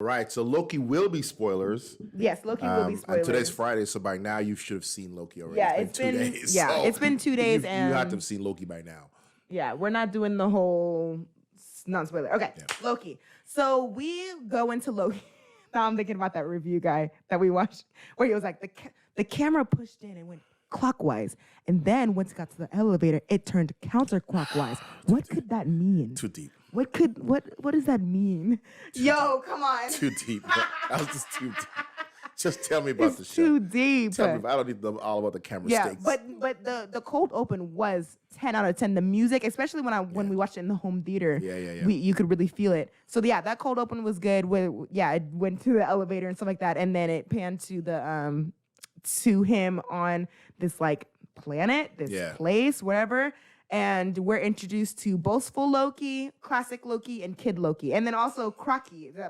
Right, so Loki will be spoilers. Yes, Loki will be And spoilers. today's Friday, so by now you should have seen Loki already. Yeah, it's been 2 days. Yeah, so it's been 2 days, you and have to have seen Loki by now. yeah, we're not doing the whole non-spoiler. Okay, yeah. Loki. So we go into Loki. Now I'm thinking about that review guy that we watched, where he was like, the camera pushed in and went clockwise, and then once it got to the elevator, it turned counterclockwise. What could that mean? Too deep. What does that mean? Yo, come on. Too deep. That was just too deep. Just tell me about the show. Too deep. Tell me. I don't need to know all about the camera stakes. But the cold open was 10 out of 10. The music, especially when we watched it in the home theater, you could really feel it. So yeah, that cold open was good. It went to the elevator and stuff like that, and then it panned to the to him on this like planet, this place, whatever. And we're introduced to boastful Loki, classic Loki, and kid Loki, and then also Crocky. That's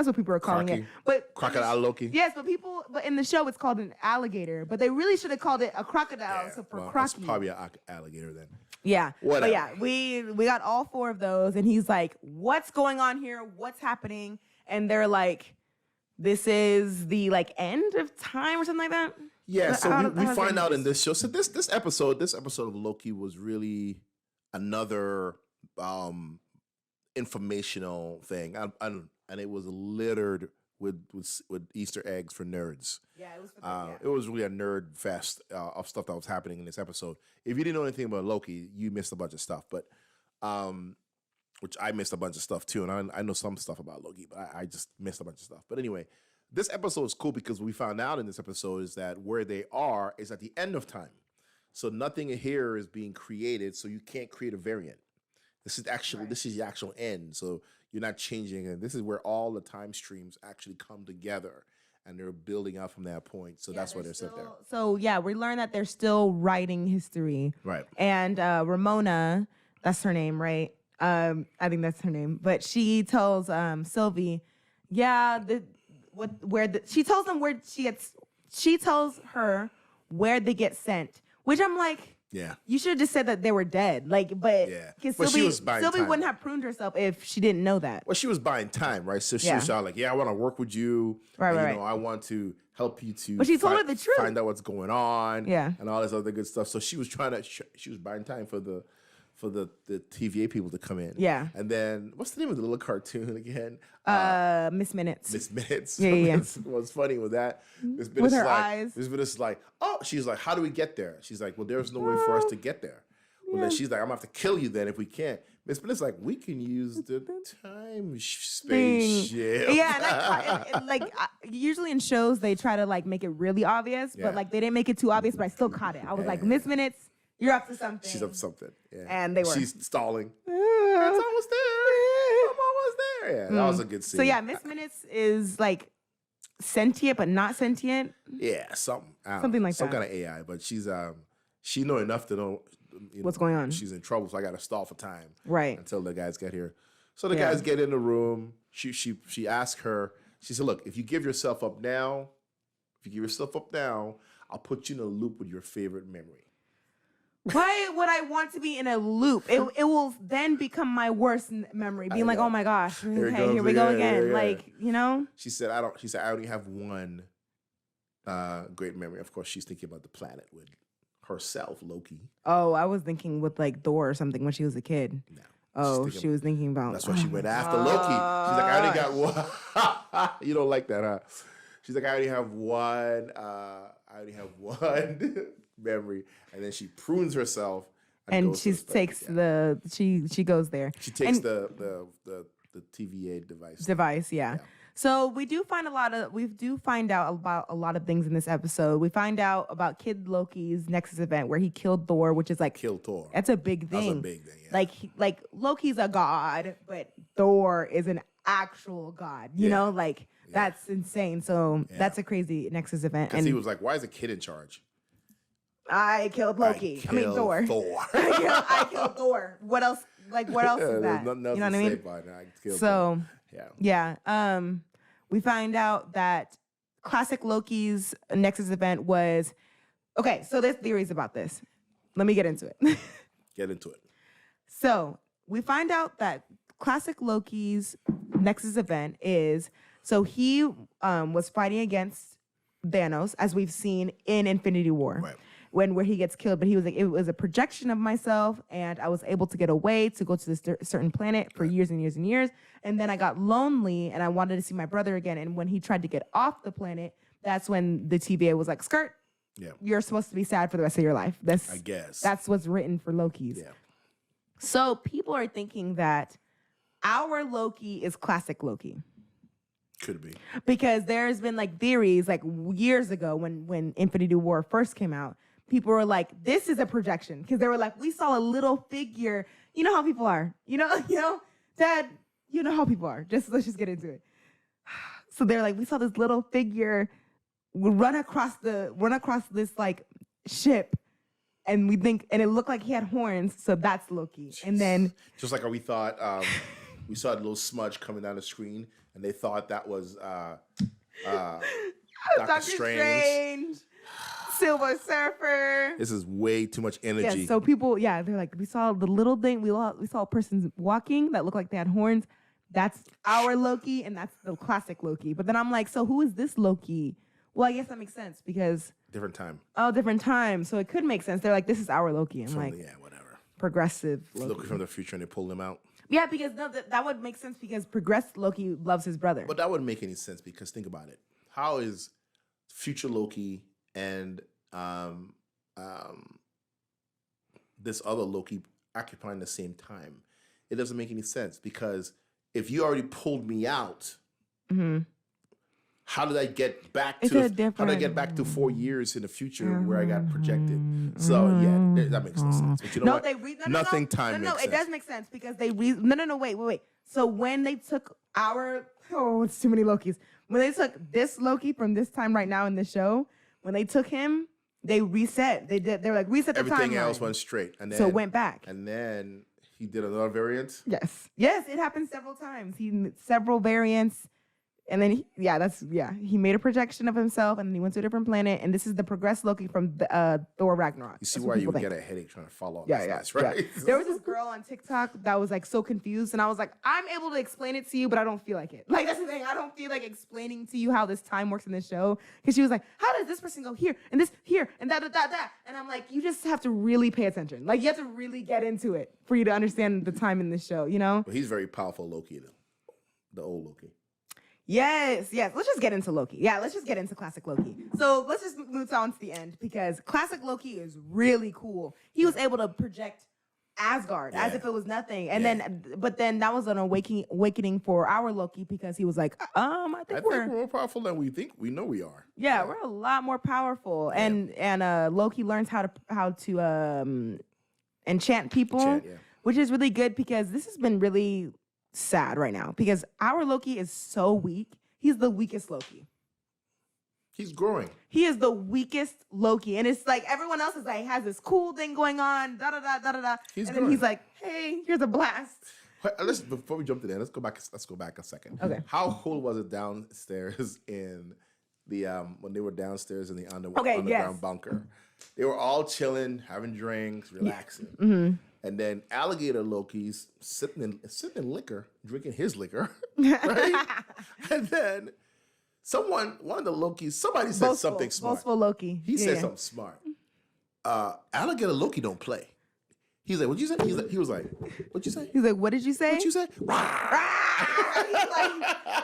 what people are calling it. But crocodile Loki. Yes, but in the show it's called an alligator. But they really should have called it a crocodile. So for Crocky, it's probably an alligator then. Yeah. Whatever. But yeah, we got all 4 of those, and he's like, "What's going on here? What's happening?" And they're like, "This is the like end of time or something like that." Yeah, so we find out in this show. So this episode of Loki was really another informational thing, and it was littered with Easter eggs for nerds. Yeah, it was. It was really a nerd fest of stuff that was happening in this episode. If you didn't know anything about Loki, you missed a bunch of stuff, but which I missed a bunch of stuff too, and I know some stuff about Loki, but I just missed a bunch of stuff. But anyway. This episode is cool because what we found out in this episode is that where they are is at the end of time. So nothing here is being created, so you can't create a variant. This is the actual end. So you're not changing it. This is where all the time streams actually come together and they're building out from that point. So that's why they're still there. So yeah, we learned that they're still writing history. Right. And Ramona, that's her name, right? I think that's her name. But she tells Sylvie, she tells them where she tells her where they get sent, which I'm like, you should have just said that they were dead. Like, but Sylvie wouldn't have pruned herself if she didn't know that. Well, she was buying time, right? So she was like, I want to work with you. Right, and, you know, I want to help you to but she told her the truth. Find out what's going on. Yeah. And all this other good stuff. So she was she was buying time for the TVA people to come in. Yeah. And then, what's the name of the little cartoon again? Miss Minutes. Miss Minutes. Yeah. What's funny with that? Miss Minutes with her eyes. Miss Minutes is like, she's like, how do we get there? She's like, well, there's no way for us to get there. Well, then she's like, I'm going to have to kill you then if we can't. Miss Minutes is like, we can use the time spaceship. Yeah, and like usually in shows, they try to like make it really obvious, but like they didn't make it too obvious, but I still caught it. I was like, Miss Minutes, you're up to something. She's up to something. Yeah. And they were. She's stalling. It's almost there. I'm almost there. Yeah, that was a good scene. So yeah, Miss Minutes is like sentient but not sentient. Yeah, something like some that. kind of AI, but she know enough to know what's going on. She's in trouble, so I got to stall for time. Right. Until the guys get here. So the guys get in the room. She asked her. She said, "Look, if you give yourself up now, I'll put you in a loop with your favorite memory." Why would I want to be in a loop? It will then become my worst memory, being like, oh my gosh, okay, here we go again. Like, you know? She said, I only have one great memory. Of course, she's thinking about the planet with herself, Loki. Oh, I was thinking with like Thor or something when she was a kid. No. Oh, she was thinking about. That's why she went after Loki. She's like, I only got one. You don't like that, huh? She's like, I only have one memory, and then she prunes herself, and she takes she goes there. She takes the TVA device. Yeah. So we do find out about a lot of things in this episode. We find out about Kid Loki's Nexus event where he killed Thor, which is like killed Thor. That's a big thing. That's a big thing. Yeah. Like Loki's a god, but Thor is an actual god. You know, like that's insane. So that's a crazy Nexus event. And he was like, "Why is a kid in charge?" I killed Loki. I mean Thor. I killed Thor. What else? Like what else is that? You know what I mean? So we find out that Classic Loki's Nexus event was okay. So there's theories about this. Let me get into it. Get into it. So we find out that Classic Loki's Nexus event is, so he was fighting against Thanos, as we've seen in Infinity War. Right. Where he gets killed, but he was like, it was a projection of myself, and I was able to get away to go to this certain planet for years and years and years. And then I got lonely, and I wanted to see my brother again. And when he tried to get off the planet, that's when the TVA was like, "Skirt, you're supposed to be sad for the rest of your life." I guess that's what's written for Loki's. Yeah. So people are thinking that our Loki is classic Loki. Could be, because there's been like theories like years ago when Infinity War first came out. People were like, this is a projection. Because they were like, we saw a little figure. You know how people are. You know, Dad, you know how people are. Let's just get into it. So they're like, we saw this little figure run across this like ship. And we think, and it looked like he had horns. So that's Loki. Jeez. And then. Just like how we thought, we saw a little smudge coming down the screen. And they thought that was Doctor Strange. Silver Surfer. This is way too much energy. Yeah, so people, they're like, we saw the little thing. We saw a person walking that looked like they had horns. That's our Loki, and that's the classic Loki. But then I'm like, so who is this Loki? Well, I guess that makes sense because different time. Oh, different time. So it could make sense. They're like, this is our Loki. I'm like, whatever. Progressive Loki. Loki from the future, and they pulled him out. Yeah, because that would make sense because progressed Loki loves his brother. But that wouldn't make any sense because think about it. How is future Loki and this other Loki occupying the same time? It doesn't make any sense because if you already pulled me out, how did I get back to 4 years in the future where I got projected? So that makes no sense. But you know what? Nothing time makes sense. It does make sense because wait. So when they took it's too many Lokis. When they took this Loki from this time right now in the show, when they took him, they reset. They were like, reset the timeline. Everything else went straight. And then, so it went back. And then he did another variant? Yes, it happened several times. Several variants. And then, he made a projection of himself, and then he went to a different planet. And this is the progressed Loki from Thor Ragnarok. You see why you would get a headache trying to follow up this, right? Yeah. There was this girl on TikTok that was like so confused, and I was like, I'm able to explain it to you, but I don't feel like it. Like that's the thing, I don't feel like explaining to you how this time works in this show. Because she was like, how does this person go here and this here and that? And I'm like, you just have to really pay attention. Like you have to really get into it for you to understand the time in this show. You know? Well, he's very powerful, Loki, though. The old Loki. Yes. Let's just get into Loki. Yeah, let's just get into classic Loki. So let's just move on to the end because classic Loki is really cool. He was able to project Asgard as if it was nothing, and but then that was an awakening for our Loki because he was like, I think we're more powerful than we think. We know we are. Yeah, we're a lot more powerful, and Loki learns how to enchant people, which is really good because this has been really sad right now because our Loki is so weak. He's the weakest Loki. He's growing. He is the weakest Loki. And it's like everyone else is like has this cool thing going on, da-da-da. Then he's like, hey, here's a blast. Before we jump to that, let's go back a second. Okay. How cool was it downstairs in the when they were downstairs in the underground bunker? They were all chilling, having drinks, relaxing. Yeah. Mm-hmm. And then alligator Loki's sitting in liquor, drinking his liquor, right? And then one of the Lokis, somebody said something smart. Boastful Loki. He said something smart. Alligator Loki don't play. He's like, what'd you say? He was like, what'd you say? He's like, what did you say? What'd you say? He's like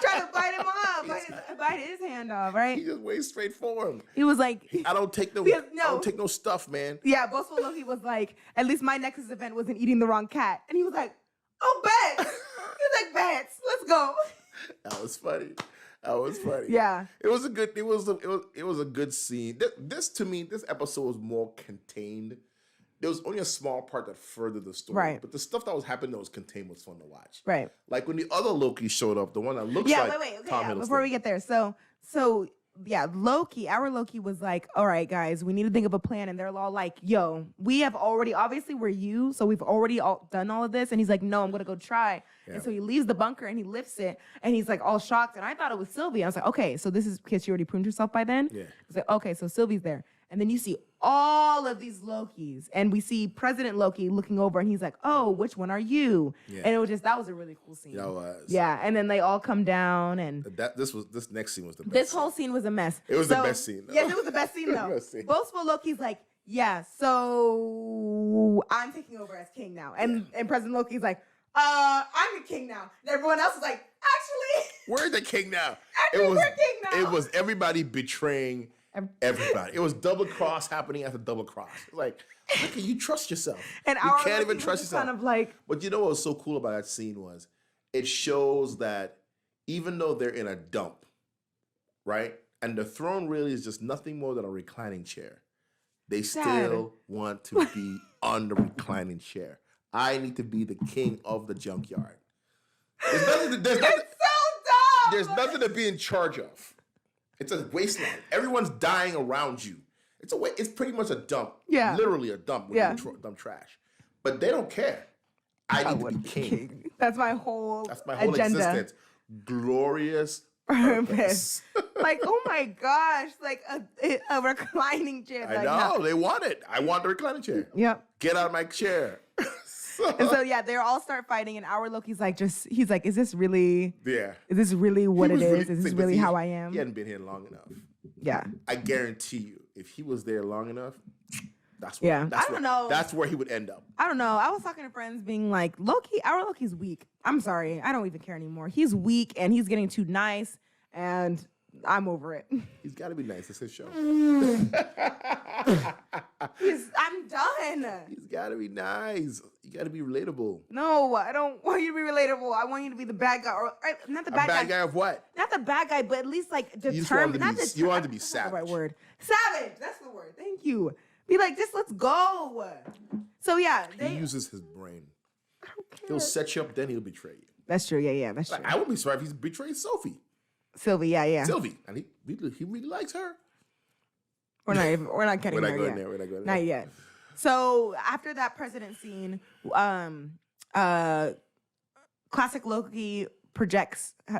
trying to bite him off, bite his hand off, right? He just way straight for him. He was like, I don't take no stuff, man. Yeah, Boastful Loki was like, at least my Nexus event wasn't eating the wrong cat. And he was like, oh, bats. He was like, bats, let's go. That was funny. Yeah. It was a good scene. This episode was more contained. There was only a small part that furthered the story. Right. But the stuff that was happening that was contained was fun to watch. Right. Like when the other Loki showed up, the one that looks like Tom Hiddleston. Before we get there. So our Loki was like, all right, guys, we need to think of a plan. And they're all like, yo, we have already, obviously we're you, so we've already done all of this. And he's like, no, I'm going to go try. Yeah. And so he leaves the bunker and he lifts it and he's like all shocked. And I thought it was Sylvie. I was like, okay, so this is because she already pruned herself by then. Yeah. He's like, okay, so Sylvie's there. And then you see all of these Lokis, and we see President Loki looking over, and he's like, "Oh, which one are you?" Yeah. And it was that was a really cool scene. That was. Yeah, and then they all come down, and this next scene was the best. This whole scene was a mess. It was the best scene. Yes, it was the best scene though. Boastful Loki's like, "Yeah, so I'm taking over as king now," and President Loki's like, I'm the king now." And everyone else is like, "Actually, we're the king now." Actually, we're king now. It was everybody betraying everybody. It was double cross happening after double cross. It's like, how can you trust yourself? And you can't even trust yourself. Kind of like, but you know what was so cool about that scene was it shows that even though they're in a dump, right? And the throne really is just nothing more than a reclining chair. They still want to be on the reclining chair. I need to be the king of the junkyard. There's nothing so dumb. There's nothing to be in charge of. It's a wasteland. Everyone's dying around you. It's pretty much a dump. Yeah. Literally a dump with dump trash. But they don't care. I need to be king. That's my whole agenda. Existence. Glorious purpose. Like, oh my gosh, like a reclining chair. I know, they want it. I want the reclining chair. Yep. Get out of my chair. And so they all start fighting, and our Loki's like, he's like, is this really? Yeah. Is this really what it is? Is this really how I am? He hadn't been here long enough. Yeah. I guarantee you, if he was there long enough, I don't know. That's where he would end up. I don't know. I was talking to friends being like, our Loki's weak. I'm sorry. I don't even care anymore. He's weak, and he's getting too nice, and I'm over it. He's got to be nice. It's his show. I'm done. He's got to be nice. You got to be relatable. No, I don't want you to be relatable. I want you to be the bad guy, or not the bad guy. Bad guy of what? Not the bad guy, but at least like determined. You want to be savage. That's the right word. Savage. That's the word. Thank you. Be like, just let's go. So yeah, he uses his brain. I don't care. He'll set you up, then he'll betray you. That's true. Yeah, that's true. I wouldn't be sorry if he's betrayed Sylvie, and he really likes her. We're not getting there yet. We're not going there. Not yet. So after that president scene, Classic Loki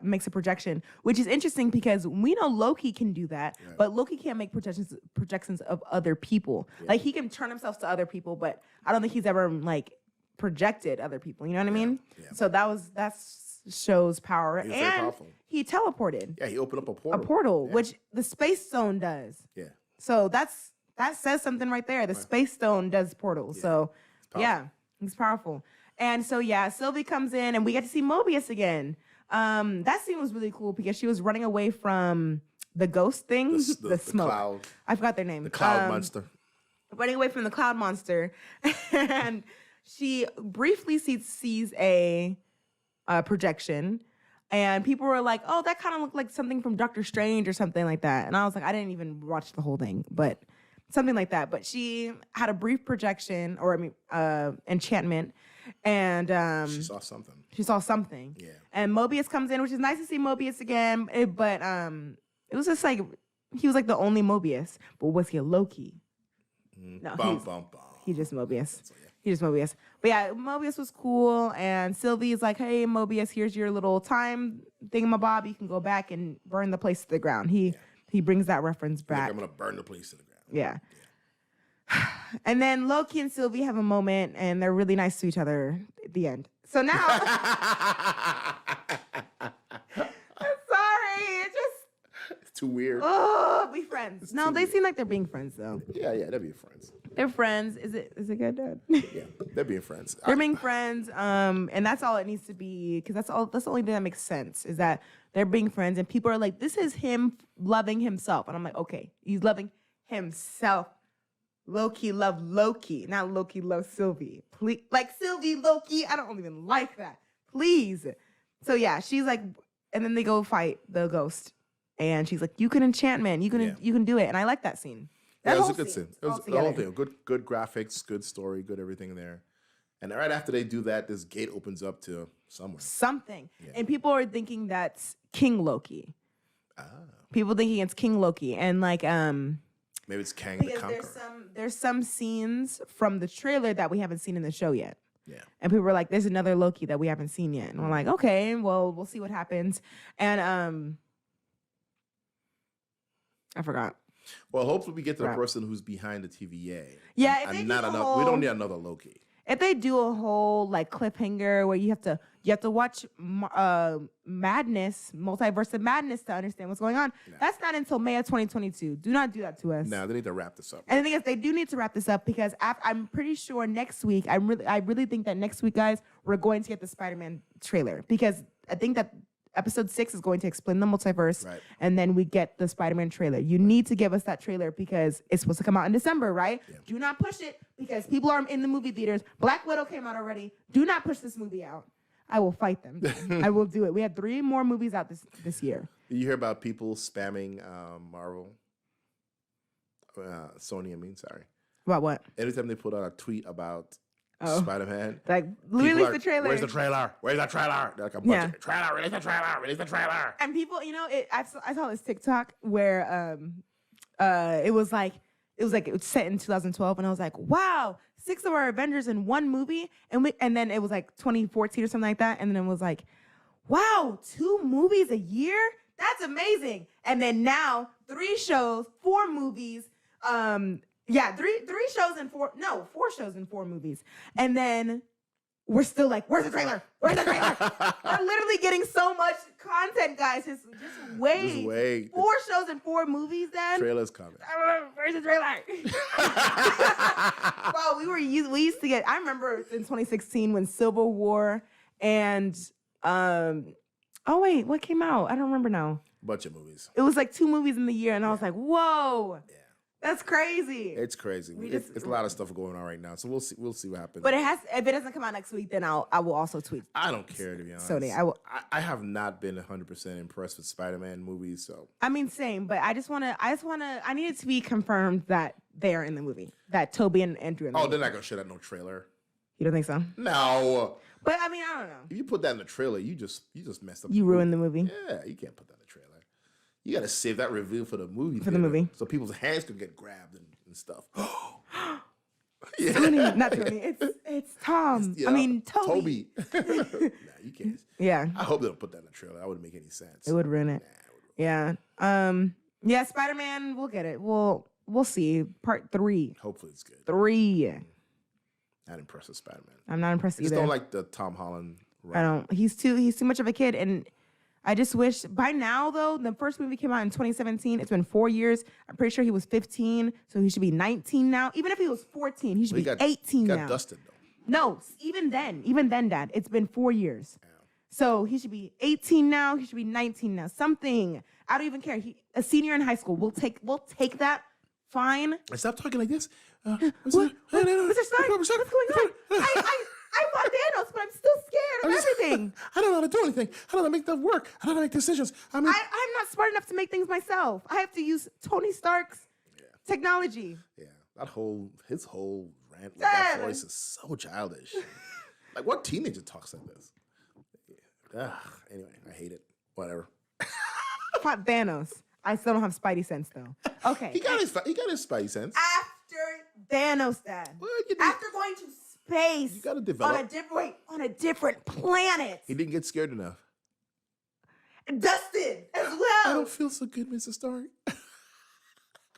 makes a projection, which is interesting because we know Loki can do that, but Loki can't make projections of other people. Yeah. Like he can turn himself to other people, but I don't think he's ever like projected other people. You know what I mean? Yeah. So that shows power. He's and he teleported. Yeah, he opened up a portal. A portal, which the Space Stone does. Yeah. So that says something right there. The Space Stone does portals. Yeah. So he's powerful. And so Sylvie comes in and we get to see Mobius again. That scene was really cool because she was running away from the ghost thing, the smoke. Cloud. I forgot their name. The cloud monster. Running away from the cloud monster, and she briefly sees a projection. And people were like, "Oh, that kind of looked like something from Doctor Strange or something like that." And I was like, I didn't even watch the whole thing, but something like that. But she had a brief projection, or enchantment, and she saw something. Yeah. And Mobius comes in, which is nice to see Mobius again. But it was just like he was like the only Mobius. But was he a Loki? No, he's just Mobius. He just Mobius. But yeah, Mobius was cool. And Sylvie's like, "Hey, Mobius, here's your little time thingamabob. You can go back and burn the place to the ground." He brings that reference back. Like, I'm going to burn the place to the ground. Yeah. And then Loki and Sylvie have a moment, and they're really nice to each other at the end. So now... I'm sorry. It's too weird. Oh, be friends. No, they seem like they're being friends, though. Yeah, they're being friends. They're friends. Is it good, Dad? Yeah, they're being friends. They're being friends, and that's all it needs to be, because that's the only thing that makes sense, is that they're being friends, and people are like, this is him loving himself. And I'm like, okay, he's loving himself. Loki loved Loki, not Loki loved Sylvie. Please, like Sylvie, Loki, I don't even like that. Please. So yeah, she's like, and then they go fight the ghost, and she's like, "You can enchantment, you can do it," and I like that scene. It was a good scene. It was the whole thing. Good graphics, good story, good everything there. And right after they do that, this gate opens up to somewhere. Something, and people are thinking that's King Loki. People thinking it's King Loki, and like maybe it's Kang the Conqueror. There's some scenes from the trailer that we haven't seen in the show yet. Yeah. And people were like, there's another Loki that we haven't seen yet. And we're like, okay, well, we'll see what happens. And I forgot. Well, hopefully we get to the person who's behind the TVA. Yeah, we don't need another Loki. If they do a whole like cliffhanger where you have to watch Madness, Multiverse of Madness to understand what's going on, that's not until May of 2022. Do not do that to us. No, they need to wrap this up. And the thing is, they do need to wrap this up because I'm pretty sure next week, I really think that next week, guys, we're going to get the Spider-Man trailer because I think that episode 6 is going to explain the multiverse, and then we get the Spider-Man trailer. You need to give us that trailer because it's supposed to come out in December, right? Yeah. Do not push it because people are in the movie theaters. Black Widow came out already. Do not push this movie out. I will fight them. I will do it. We have 3 more movies out this year. You hear about people spamming Marvel? Sony, sorry. About what? Anytime they put out a tweet about Spider-Man. Like, release the trailer. Where's the trailer? Where's that trailer? They're like a bunch of trailer, release the trailer, release the trailer. And people, I saw this TikTok where it was set in 2012, and I was like, wow, 6 of our Avengers in one movie, and then it was like 2014 or something like that, and then it was like, wow, 2 movies a year? That's amazing. And then now 3 shows, 4 movies, 4 shows and 4 movies. And then we're still like, where's the trailer? Where's the trailer? We're literally getting so much content, guys. Just wait. 4 shows and 4 movies then. Trailer's coming. Where's the trailer? Well, we used to get, I remember in 2016 when Civil War and, what came out? I don't remember now. Bunch of movies. It was like 2 movies in the year, and I was like, whoa. Yeah. That's crazy. It's crazy. It's a lot of stuff going on right now, so we'll see what happens. But if it doesn't come out next week, then I will also tweet. I don't care, to be honest. Sony, I have not been 100% impressed with Spider-Man movies, so. Same, but I need it to be confirmed that they are in the movie, that Toby and Andrew are in the movie. They're not gonna show that no trailer. You don't think so? No. But I don't know. If you put that in the trailer, you just messed up. You ruined the movie. Yeah, you can't put that in the trailer. You gotta save that review for the movie. So people's hands can get grabbed and stuff. Yeah. Tony, not Tony. It's Tom. Toby. Nah, you can't. Yeah. I hope they don't put that in the trailer. That wouldn't make any sense. It would ruin it. Yeah. Yeah. Spider-Man. We'll get it. We'll see. Part 3. Hopefully it's good. 3. Not impressed with Spider-Man. I'm not impressed either. I just don't like the Tom Holland. I don't. He's too much of a kid, and I just wish by now, though, the first movie came out in 2017. It's been 4 years. I'm pretty sure he was 15, so he should be 19 now. Even if he was 14, he should be 18 now. He got dusted, though. No, even then, Dad, it's been 4 years. Yeah. So he should be 18 now. He should be 19 now. Something. I don't even care. A senior in high school. We'll take that. Fine. Stop talking like this. Mr. Stark, what's going on? I fought Thanos, but I'm still scared of everything. I don't know how to do anything. I don't know how to make that work. I don't know how to make decisions. I'm not smart enough to make things myself. I have to use Tony Stark's technology. Yeah, his whole rant with that voice is so childish. Like, what teenager talks like this? Yeah. Anyway, I hate it. Whatever. Fought Thanos. I still don't have Spidey sense though. Okay. He got his Spidey sense. After Thanos, Dad. After going to space. You gotta develop on a different planet. He didn't get scared enough. Dusted as well. I don't feel so good, Mr. Stark.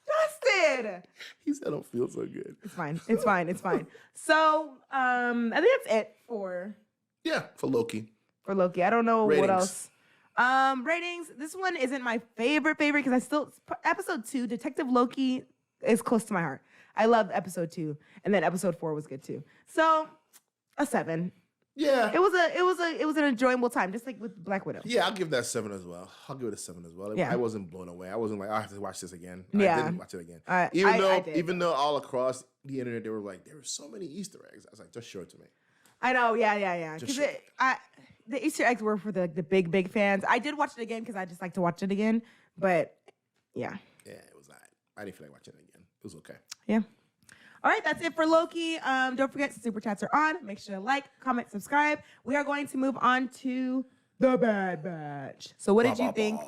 Dusted. He said I don't feel so good. It's fine. So I think that's it for Loki. I don't know what else. Ratings. This one isn't my favorite because episode 2, Detective Loki, is close to my heart. I love episode 2, and then episode 4 was good too. So a 7. Yeah, it was an enjoyable time, just like with Black Widow. Yeah, I'll give that 7 as well. Yeah. I wasn't blown away. I wasn't like, I have to watch this again. Yeah. I didn't watch it again. Even though all across the internet they were like, there were so many Easter eggs. I was like, just show it to me. I know. Yeah. Because the Easter eggs were for the big fans. I did watch it again because I just like to watch it again. But yeah. Yeah, it was alright. I didn't feel like watching it again. It was okay. Yeah. All right, that's it for Loki. Don't forget, Super Chats are on. Make sure to like, comment, subscribe. We are going to move on to The Bad Batch. So what did you think